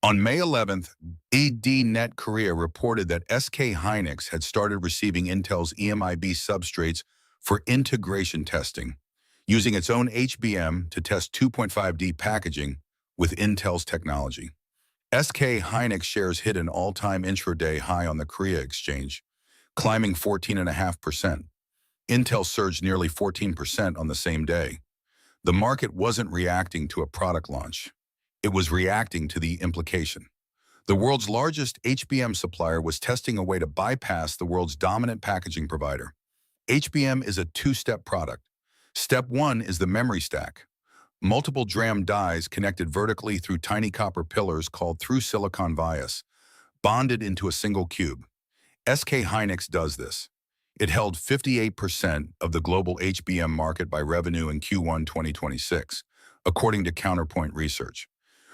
On May 11th, ADNet Korea reported that SK Hynix had started receiving Intel's EMIB substrates for integration testing, using its own HBM to test 2.5D packaging with Intel's technology. SK Hynix shares hit an all-time intraday high on the Korea exchange, climbing 14.5%. Intel surged nearly 14% on the same day. The market wasn't reacting to a product launch. It was reacting to the implication. The world's largest HBM supplier was testing a way to bypass the world's dominant packaging provider. HBM is a two-step product. Step one is the memory stack. Multiple DRAM dies connected vertically through tiny copper pillars called through-silicon vias, bonded into a single cube. SK Hynix does this. It held 58% of the global HBM market by revenue in Q1 2026, according to Counterpoint Research.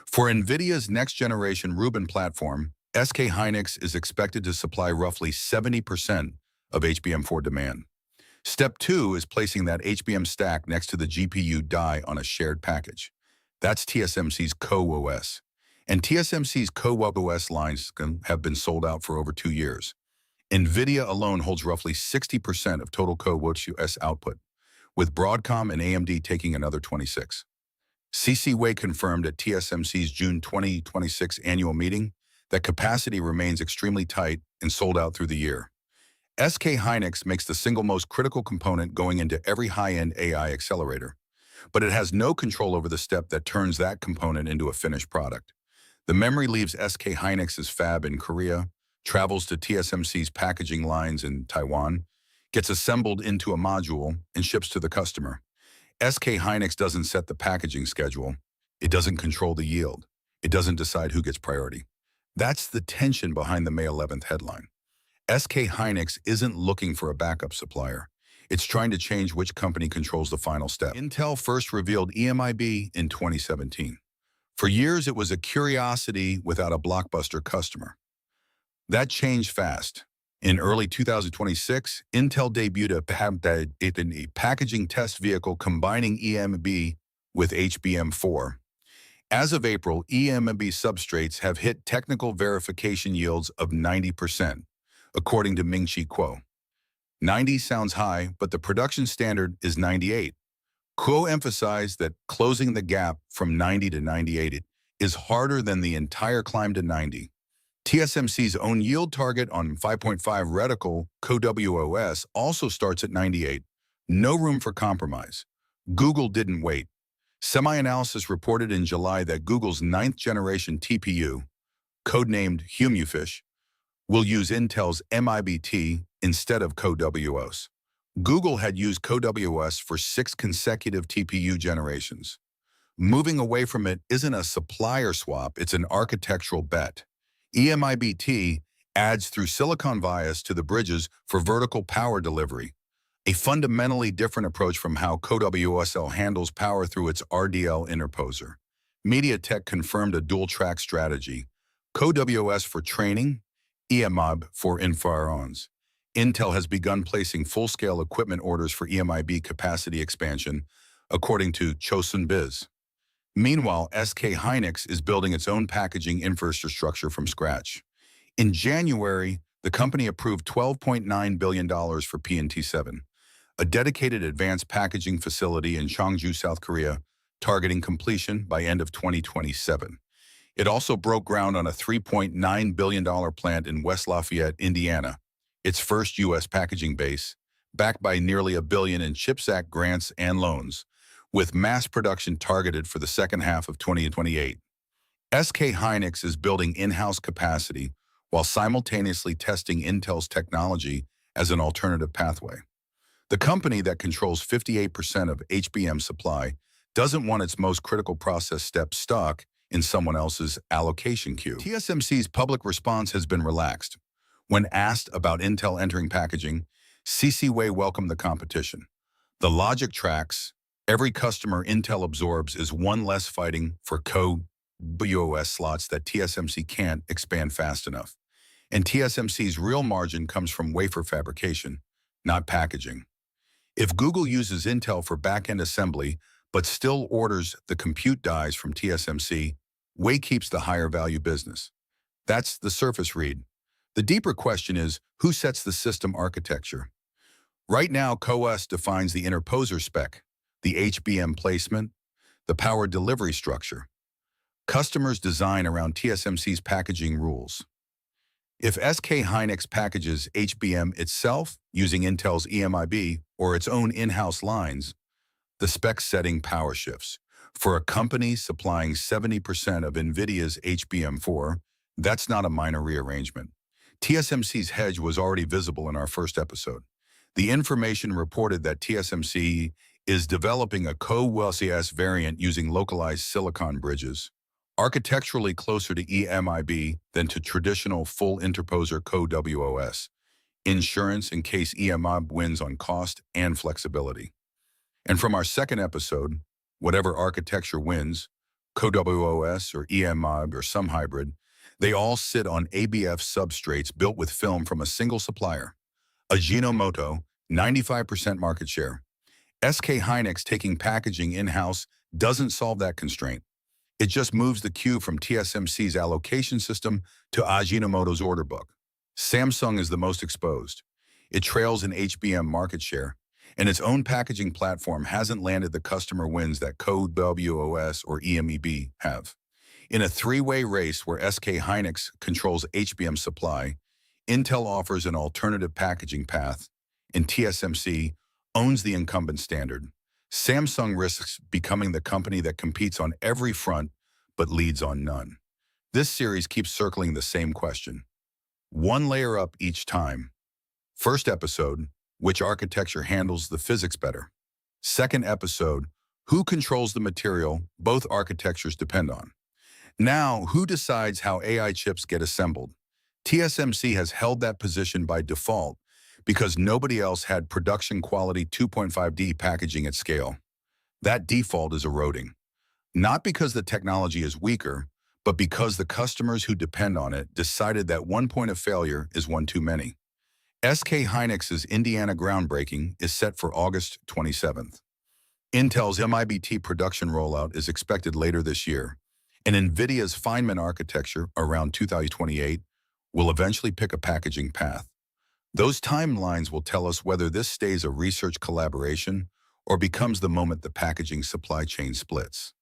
For NVIDIA's next-generation Rubin platform, SK Hynix is expected to supply roughly 70% of HBM4 demand. Step 2 is placing that HBM stack next to the GPU die on a shared package. That's TSMC's CoWoS. And TSMC's CoWoS lines have been sold out for over 2 years. NVIDIA alone holds roughly 60% of total CoWoS output, with Broadcom and AMD taking another 26%. CCHY confirmed at TSMC's June 2026 annual meeting that capacity remains extremely tight and sold out through the year. SK Hynix makes the single most critical component going into every high-end AI accelerator, but it has no control over the step that turns that component into a finished product. The memory leaves SK Hynix's fab in Korea, travels to TSMC's packaging lines in Taiwan, gets assembled into a module, and ships to the customer. SK Hynix doesn't set the packaging schedule. It doesn't control the yield. It doesn't decide who gets priority. That's the tension behind the May 11th headline. SK Hynix isn't looking for a backup supplier. It's trying to change which company controls the final step. Intel first revealed EMIB in 2017. For years, it was a curiosity without a blockbuster customer. That changed fast. In early 2026, Intel debuted a packaging test vehicle combining EMIB with HBM4. As of April, EMIB substrates have hit technical verification yields of 90%, according to Ming-Chi Kuo. 90 sounds high, but the production standard is 98. Kuo emphasized that closing the gap from 90 to 98 is harder than the entire climb to 90. TSMC's own yield target on 5.5 reticle CoWoS also starts at 98. No room for compromise. Google didn't wait. SemiAnalysis reported in July that Google's 9th-generation TPU, codenamed Humufish, will use Intel's EMIB-T instead of CoWoS. Google had used CoWoS for 6 consecutive TPU generations. Moving away from it isn't a supplier swap, it's an architectural bet. EMIB-T adds through silicon vias to the bridges for vertical power delivery, a fundamentally different approach from how CoWoS handles power through its RDL interposer. MediaTek confirmed a dual-track strategy, CoWoS for training, EMIB for inference. Intel has begun placing full-scale equipment orders for EMIB capacity expansion, according to Chosun Biz. Meanwhile, SK Hynix is building its own packaging infrastructure from scratch. In January, the company approved $12.9 billion for PNT7, a dedicated advanced packaging facility in Cheongju, South Korea, targeting completion by end of 2027. It also broke ground on a $3.9 billion plant in West Lafayette, Indiana, its first U.S. packaging base, backed by nearly $1 billion in CHIPS Act grants and loans, with mass production targeted for the second half of 2028. SK Hynix is building in-house capacity while simultaneously testing Intel's technology as an alternative pathway. The company that controls 58% of HBM supply doesn't want its most critical process step stuck in someone else's allocation queue. TSMC's public response has been relaxed. When asked about Intel entering packaging, CCHY welcomed the competition. The logic tracks, every customer Intel absorbs is one less fighting for CoWoS slots that TSMC can't expand fast enough. And TSMC's real margin comes from wafer fabrication, not packaging. If Google uses Intel for back-end assembly but still orders the compute dies from TSMC, Weight keeps the higher value business. That's the surface read. The deeper question is, who sets the system architecture? Right now, CoWoS defines the interposer spec, the HBM placement, the power delivery structure. Customers design around TSMC's packaging rules. If SK Hynix packages HBM itself using Intel's EMIB or its own in-house lines, the spec setting power shifts. For a company supplying 70% of NVIDIA's HBM4, that's not a minor rearrangement. TSMC's hedge was already visible in our first episode. The information reported that TSMC is developing a CoWoS variant using localized silicon bridges, architecturally closer to EMIB than to traditional full interposer CoWoS, insurance in case EMIB wins on cost and flexibility. And from our second episode, whatever architecture wins, CoWoS or EMIB or some hybrid, they all sit on ABF substrates built with film from a single supplier. Ajinomoto, 95% market share. SK Hynix taking packaging in-house doesn't solve that constraint. It just moves the queue from TSMC's allocation system to Ajinomoto's order book. Samsung is the most exposed. It trails in HBM market share, and its own packaging platform hasn't landed the customer wins that CoWoS or EMIB have. In a three-way race where SK Hynix controls HBM supply, Intel offers an alternative packaging path, and TSMC owns the incumbent standard. Samsung risks becoming the company that competes on every front but leads on none. This series keeps circling the same question. One layer up each time. First episode, which architecture handles the physics better? Second episode, who controls the material both architectures depend on? Now, who decides how AI chips get assembled? TSMC has held that position by default because nobody else had production-quality 2.5D packaging at scale. That default is eroding. Not because the technology is weaker, but because the customers who depend on it decided that one point of failure is one too many. SK Hynix's Indiana groundbreaking is set for August 27th. Intel's EMIB-T production rollout is expected later this year, and NVIDIA's Feynman architecture around 2028 will eventually pick a packaging path. Those timelines will tell us whether this stays a research collaboration or becomes the moment the packaging supply chain splits.